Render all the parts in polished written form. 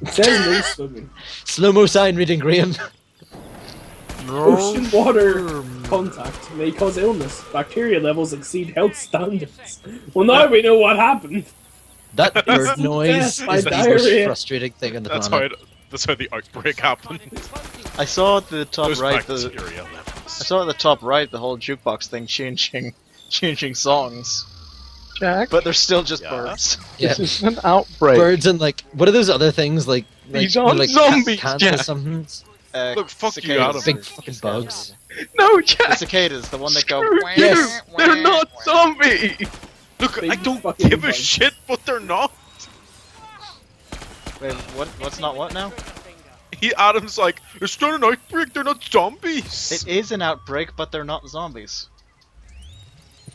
It says no swimming. Slow-mo sign reading, Graham. Ocean water contact may cause illness. Bacteria levels exceed health standards. Well, now we know what happened. That bird noise Death by is the most diarrhea. frustrating thing on the That's planet. that's how the outbreak happened. I saw at the top Those right. bacteria I levels. saw at the top right the whole jukebox thing changing songs, Jack, but they're still just Yeah. birds. Yeah. this is an outbreak. Birds and like, what are those other things like? These you know, aren't like zombies, cats Jack. or something. Look, fuck you, cicadas. Adam. Big fucking bugs. No, The Jack. cicadas, the one that go. Screw Yes. you. They're not zombies. Look, Big I don't fucking give a bugs. shit, but they're not. Wait, what? What's not what now? Adam's like, it's not an outbreak, they're not zombies. It is an outbreak, but they're not zombies.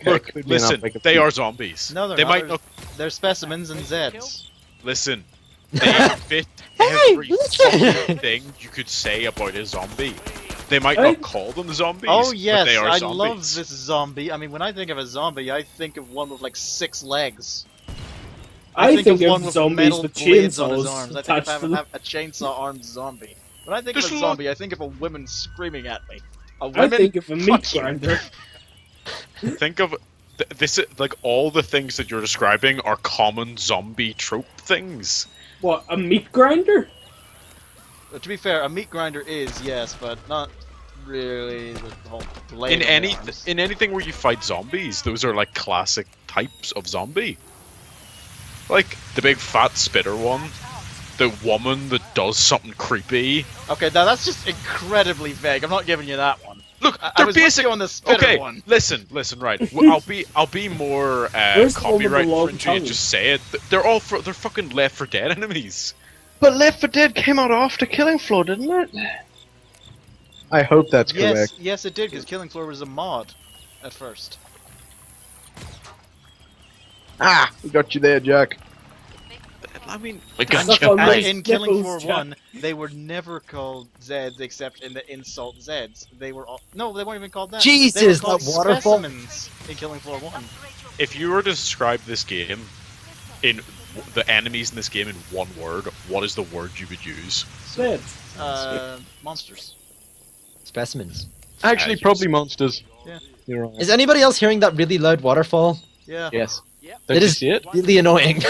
Look, Could be an listen, outbreak of they people. are zombies. No, they're they not. might They're, not. they're specimens and Zeds. Listen, they fit every fucking thing you could say about a zombie. They might Hey. not call them zombies, Oh yes, but they are I zombies. love this zombie. I mean, when I think of a zombie, I think of one with like 6 legs. I think one of with zombies metal with blades on his chainsaws arms. I think attached if to I them. have a chainsaw-armed zombie. When I think There's of a a lot- zombie, I think of a woman screaming at me. A I woman. think of a meat Fuck you. grinder. Think of this, like all the things that you're describing are common zombie trope things. What, a meat grinder? To be fair, a meat grinder is yes, but not really the whole blade. In on the arms. anything where you fight zombies, those are like classic types of zombie. Like the big fat spitter one, the woman that does something creepy. Okay, now that's just incredibly vague. I'm not giving you that one. Look, I they're was with basic. you on the spitter Okay, one. listen, right. I'll be more Where's the one with the copyright long infringing and tongue? just say it. They're fucking Left 4 Dead enemies. But Left 4 Dead came out after Killing Floor, didn't it? I hope that's Yes, correct. yes, it did, because Killing Floor was a mod at first. Ah, we got you there, Jack. I mean, Suck gotcha. on And my in Killing Floor nipples, Jack. 1, they were never called Zeds except in the insult Zeds. They were all. No, they weren't even called that. They were Jesus, called that waterfall. specimens in Killing Floor 1. If you were to describe this game in the enemies in this game in one word, what is the word you would use? Dead. Monsters. Specimens. Actually, yes. probably monsters. Yeah. You're right. Is anybody else hearing that really loud waterfall? Yeah. Yes. Don't It you is see it? really annoying.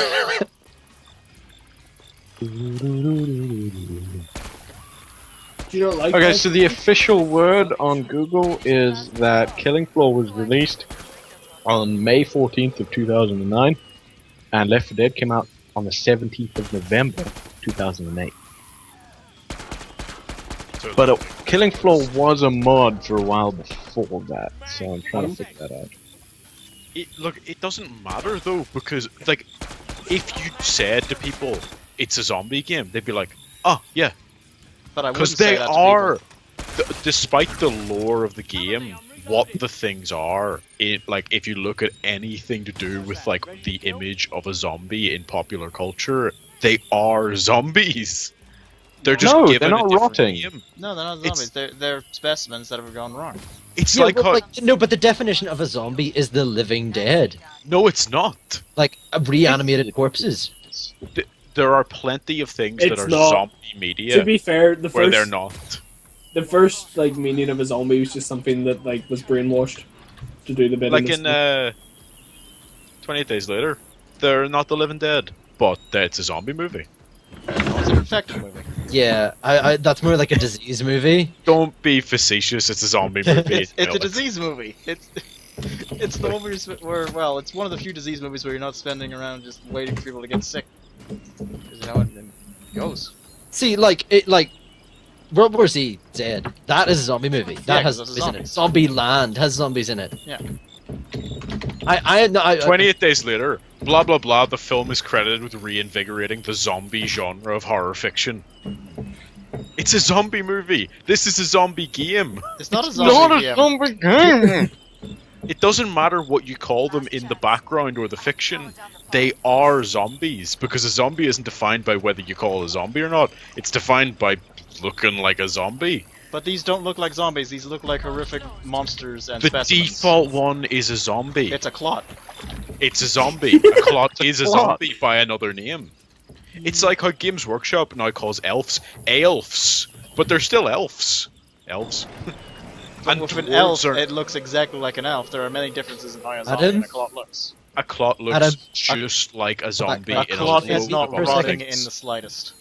Do you not like Okay, that? so the official word on Google is that Killing Floor was released on May 14th of 2009, and Left 4 Dead came out on the 17th of November 2008. So, But Killing Floor was a mod for a while before that, so I'm trying to figure that out. look, it doesn't matter though, because like, if you said to people it's a zombie game, they'd be like, "Oh yeah," But I because wouldn't say they that to are. people. Despite the lore of the game, what the things are, like if you look at anything to do with like the image of a zombie in popular culture, they are zombies. They're just No, they're given not a different rotting. name. No, they're not It's- zombies. They're specimens that have gone wrong. It's Yeah, like, but, how, no, but the definition of a zombie is the living dead. no, it's not. Like, reanimated corpses. There are plenty of things that It's are not. zombie To media be fair, where they're not. the first like meaning of a zombie was just something that like was brainwashed to do the bidding. Like of in stuff. 28 Days Later, they're not the living dead, but it's a zombie movie. It's an infected movie. Yeah, I that's more like a disease movie. Don't be facetious, it's a zombie movie. It's a Nail it. disease movie. It's the one where well, it's one of the few disease movies where you're not spending around just waiting for people to get sick. 'Cause you know it goes. See, like World War Z, Zed. That is a zombie movie. That Yeah, has 'cause zombies in it's it. Zombie Land has zombies in it. Yeah. I 28 Days Later, blah blah blah, the film is credited with reinvigorating the zombie genre of horror fiction. It's a zombie movie. This is a zombie game. It's not a zombie game. zombie game! It doesn't matter what you call them in the background or the fiction. They are zombies, because a zombie isn't defined by whether you call it a zombie or not. It's defined by looking like a zombie. But these don't look like zombies. These look like horrific monsters and The specimens. default one is a zombie. It's a clot. It's a zombie. A clot is a clot. zombie by another name. It's like how Games Workshop now calls elves elves, but they're still elves. Elves. And with an dwarves elf, are- it looks exactly like an elf. There are many differences in how a zombie Adam? and a clot looks. A clot looks Adam. just like a zombie. A in clot load is not of for a other rotting things. in the slightest.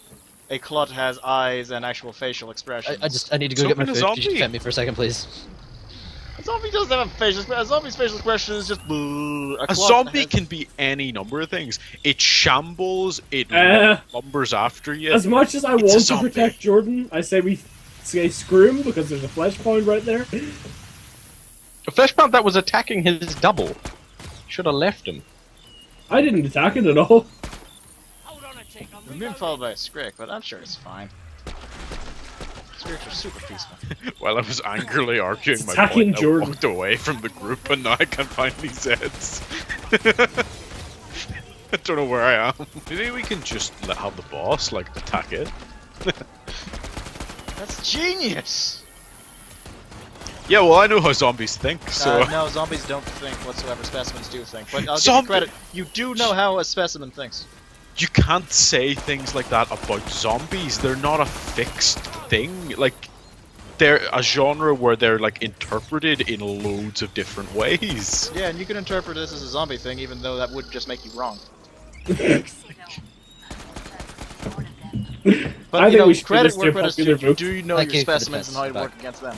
A clot has eyes and actual facial expressions. I need to go So get my can a food. Could you zombie. defend me for a second, please? A zombie doesn't have a facial expression. A zombie's facial expression is just boo. A zombie can be any number of things. It shambles, it lumbers after you. As much as I It's a want to zombie. protect Jordan, I say we say screw him because there's a flesh pound right there. A flesh pound that was attacking his double. Should have left him. I didn't attack it at all. We've been followed by a Skrick, but I'm sure it's fine. Skricks are super peaceful. While I was angrily arguing my Attacking point, I Jordan. walked away from the group and now I can't find these heads. I don't know where I am. Maybe we can just have the boss, like, attack it. That's genius! Yeah, well, I know how zombies think, so... No, zombies don't think whatsoever. Specimens do think. But I'll give you Zombie- credit. You do know how a specimen thinks. You can't say things like that about zombies. They're not a fixed thing. Like, they're a genre where they're, like, interpreted in loads of different ways. Yeah, and you can interpret this as a zombie thing, even though that would just make you wrong. But I you think know, we should credit just where do credit's popular due. You vote. do know Thank your you for the specimens and how to defense work against them.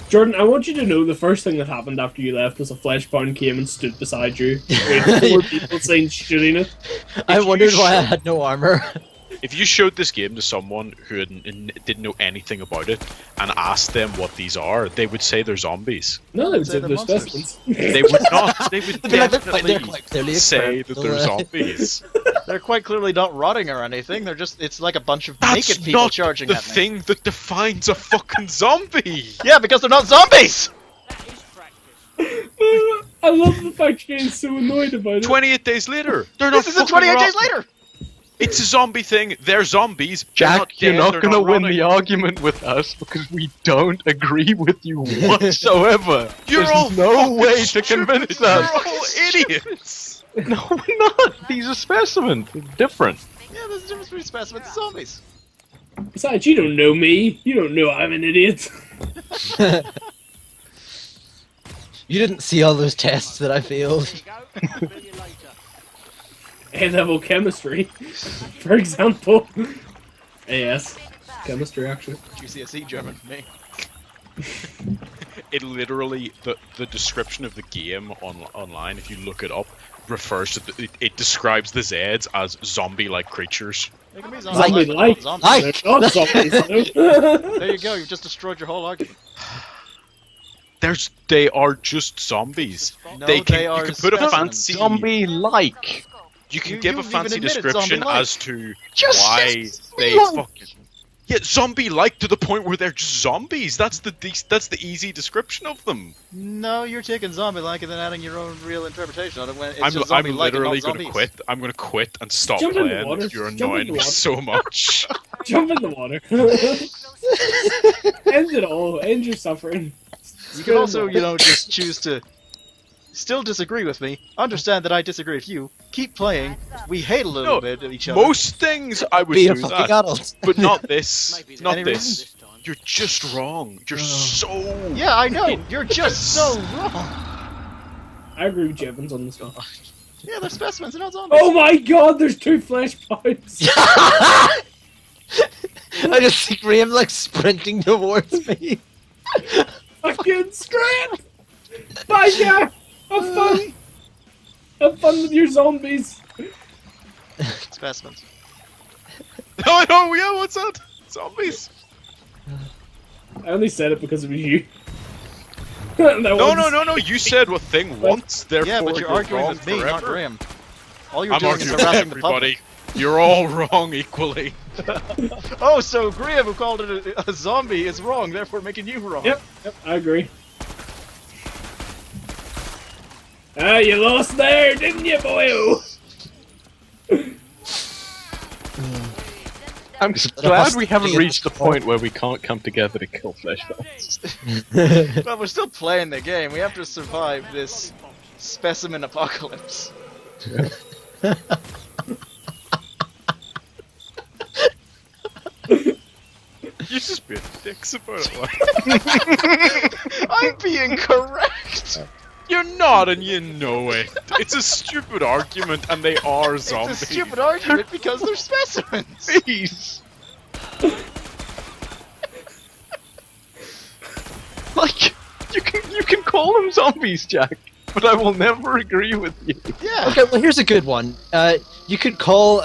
Jordan, I want you to know the first thing that happened after you left was a flesh pound came and stood beside you. With 4 people saying shooting it. I you wondered why I should- had no armor. If you showed this game to someone who didn't know anything about it and asked them what these are, they would say they're zombies. No, they would Say say they're they're monsters. specimens. They would not. They would They'd be like, they're definitely quite clearly say that they're experimental. zombies. They're quite clearly not rotting or anything. They're just—it's like a bunch of That's naked people not charging the at me. thing that defines a fucking zombie. Yeah, because they're not zombies. I love the fact you're getting so annoyed about it. 28 days later, they're not. This isn't fucking 28 days rotten. later. It's a zombie thing. They're zombies. They're Jack, you're dead, not they're gonna win rotting. the argument with us because we don't agree with you whatsoever. You're There's all no fucking way to stupid. convince You're us. all idiots. No, we're not. These are specimens. They're different. Yeah, there's a difference between specimens and zombies. Besides, you don't know me. You don't know I'm an idiot. You didn't see all those tests that I failed. A-level chemistry, for example. AS. Chemistry, actually. GCSE German for me. It literally the description of the game online, if you look it up, refers to it describes the Zeds as zombie-like creatures. They can be Zombie-like. but not zombies. Like- They're not zombies, though. There you go. You've just destroyed your whole argument. They are just zombies. No, They can- they you are can put a specimens. fancy- Zombie-like. You can You- give a you've even fancy admitted description zombie-like. as to Just why they zombie-like. fucking zombie-like to the point where they're just zombies. That's the easy description of them. No, you're taking zombie-like and then adding your own real interpretation on it when it's I'm just zombie-like and literally not going to zombies. quit. I'm going to quit and stop Jump in the playing. water. You're Jump in annoying the me water. so much. Jump in the water. End it all. End your suffering. You can also, you know, just choose to still disagree with me, understand that I disagree with you, keep playing, we hate a little No, bit of each other. Most things I would Be a do fucking that, adult. but not this. Not Any this. You're just wrong. You're so. Yeah, I know, you're just so wrong. I agree with Jevans on this one. Yeah, they're specimens, they're not zombies. Oh my god, there's 2 flesh pounds. I just see Graham like sprinting towards me. Fucking scram! Bye, Jack! Have fun! Have fun with your zombies! Specimens. No, no, yeah, what's that? Zombies. I only said it because it was you. No. You said what thing once, therefore Yeah, but you're arguing wrong with me, not forever. Graham. All you're I'm doing is arguing with harassing the public. everybody. You're all wrong equally. Oh, so Graham, who called it a zombie, is wrong, therefore making you wrong. Yep, I agree. Ah, you lost there, didn't you, boyo? I'm glad we haven't reached the point where we can't come together to kill flesh pounds. Well, we're still playing the game. We have to survive this specimen apocalypse. You're just being dicks about it. Like. I'm being correct. You're not, and you know it. It's a stupid argument, and they are zombies. It's a stupid argument because they're specimens. Jeez. Like, you can call them zombies, Jack, but I will never agree with you. Yeah. Okay, well here's a good one. You could call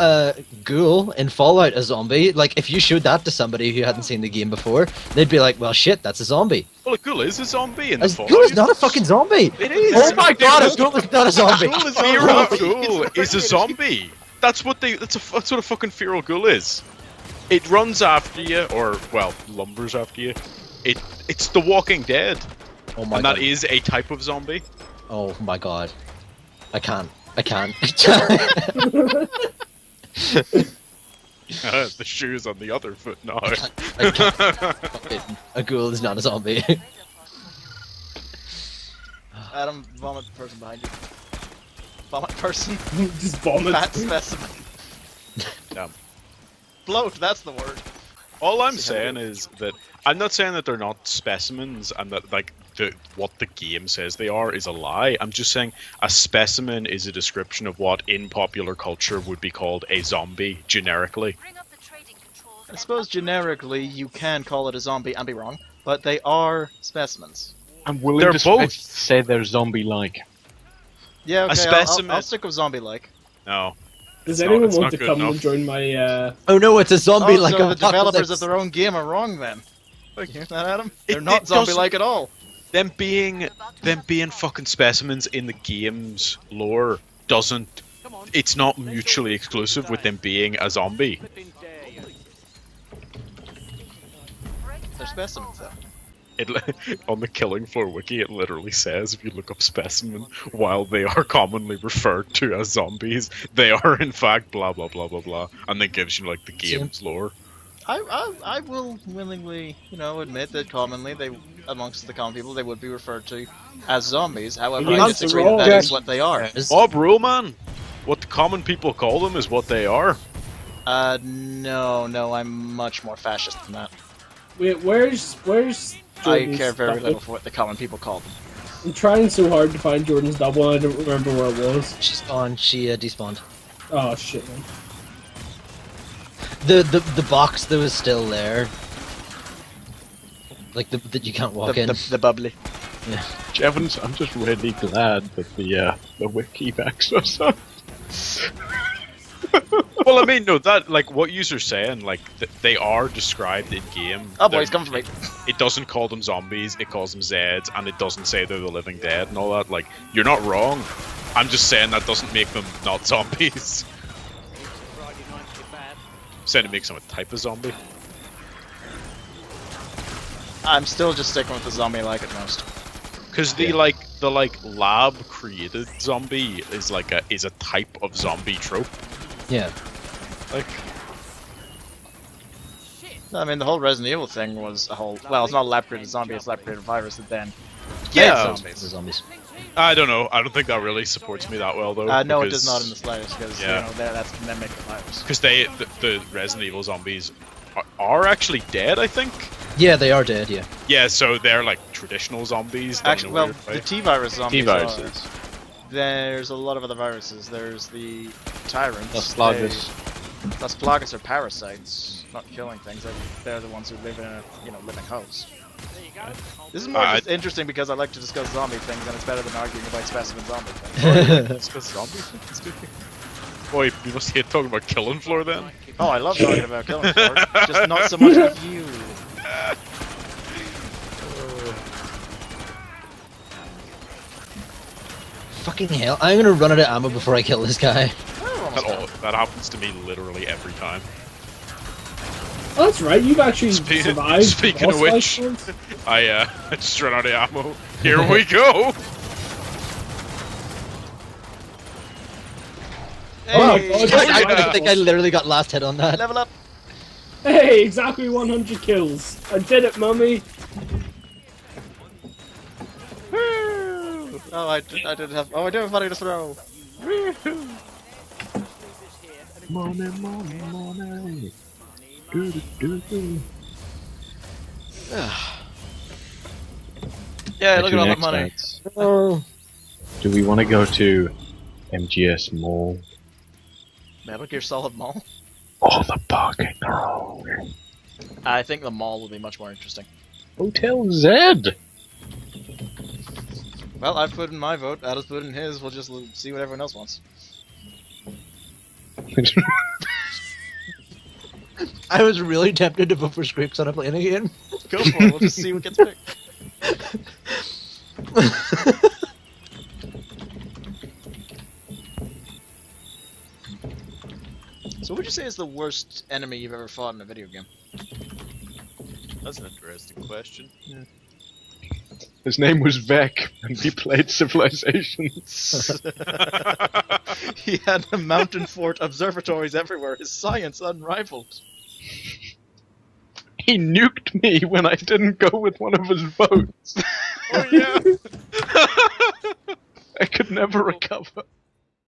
Ghoul in Fallout a zombie. Like, if you showed that to somebody who hadn't seen the game before, they'd be like, well shit, that's a zombie. Well, a ghoul is a zombie in the A Fallout. Ghoul is not a fucking zombie! It is! Oh my god, a Ghoul is not a zombie! Feral ghoul is a zombie. That's what what a fucking feral ghoul is. It runs after you, or well, lumbers after you. It's The Walking Dead, Oh my and god. that is a type of zombie. Oh my god. I can't. The shoe's on the other foot now. I can't. A Ghoul is not a zombie. Adam, vomit person behind you. Vomit person. Just vomit. Fat specimen. Damn. Bloat, that's the word. All I'm saying is that I'm not saying that they're not specimens and that like what the game says they are is a lie. I'm just saying a specimen is a description of what in popular culture would be called a zombie generically. I suppose generically you can call it a zombie and be wrong, but they are specimens. I'm willing They're to both. say they're zombie-like. Yeah, okay, specimen- I'll stick with zombie-like. No. Does It's anyone not want to good come enough. and join my? Oh no, it's a zombie Oh, like so a the developers of apocalypse. their own game are wrong then. Like, you hear that, Adam? It- They're not it doesn't- zombie-like at all. Them being fucking specimens in the game's lore doesn't. It's not mutually exclusive with them being a zombie. They're specimens, though. On the Killing Floor wiki, it literally says if you look up specimen, while they are commonly referred to as zombies, they are in fact blah blah blah blah blah, and then gives you like the game's lore. I will willingly, admit that commonly amongst the common people, they would be referred to as zombies. However, I That's disagree wrong. that is what they are. Bob Ruleman, what the common people call them is what they are. No, I'm much more fascist than that. Wait, where's I Jordan's care very double? little for what the common people call them. I'm trying so hard to find Jordan's double, and I don't remember where it was. She's gone. She despawned. Oh shit, man. The box that was still there. Like that you can't walk in. The bubbly. Jevans, I'm just really glad that the wiki backs us up. Well, I mean, no, that like what you're saying, like they are described in game. Oh boy, he's coming for me. It doesn't call them zombies, it calls them Zeds, and it doesn't say they're the living dead and all that. Like, you're not wrong. I'm just saying that doesn't make them not zombies. Saying it makes them a type of zombie. I'm still just sticking with the zombie-like at most. Because the lab created zombie is a type of zombie trope. Yeah. Like, I mean, the whole Resident Evil thing was a whole. Well, it's not a lab-created zombie; it's a lab-created virus that then yeah, made The zombies. I don't know. I don't think that really supports me that well though. No, it because- does not in the slightest, because that's them making the virus. Because the Resident Evil zombies are actually dead, I think. Yeah, they are dead. Yeah. Yeah, so they're like traditional zombies. done in Actually, a well, weird way. the T-virus zombies. T-viruses. There's a lot of other viruses. There's the tyrants. Las Plagas. Las Plagas are parasites, not killing things. They're the ones who live in a living host. This is more just interesting because I like to discuss zombie things, and it's better than arguing about specimen zombie things. It's because zombies. Boy, you must hate talking about Killing Floor then. Oh, I love talking about killing floor, just not so much with you. Fucking hell! I'm gonna run out of ammo before I kill this guy. That happens to me literally every time. Oh, that's right. You've actually survived. Speaking of boss which, fights. I just ran out of ammo. Here we go. Oh, Hey, I think I literally got last hit on that. level up. Hey, exactly 100 kills. I did it, mummy. Oh, I do have money to throw. Money. Do. Yeah, look at all that money. Mates. Oh. Do we want to go to MGS Mall? Metal Gear Solid Mall. Oh, the parking row. I think the mall will be much more interesting. Hotel Z. Well, I've put in my vote. Adam's put in his. We'll just see what everyone else wants. I was really tempted to vote for Squeaks on a plane again. Go for it. We'll just see what gets picked. So, what would you say is the worst enemy you've ever fought in a video game? That's an interesting question. His name was Vec, and he played Civilizations. He had a mountain fort, observatories everywhere. His science unrivaled. He nuked me when I didn't go with one of his votes. Oh yeah. I could never recover.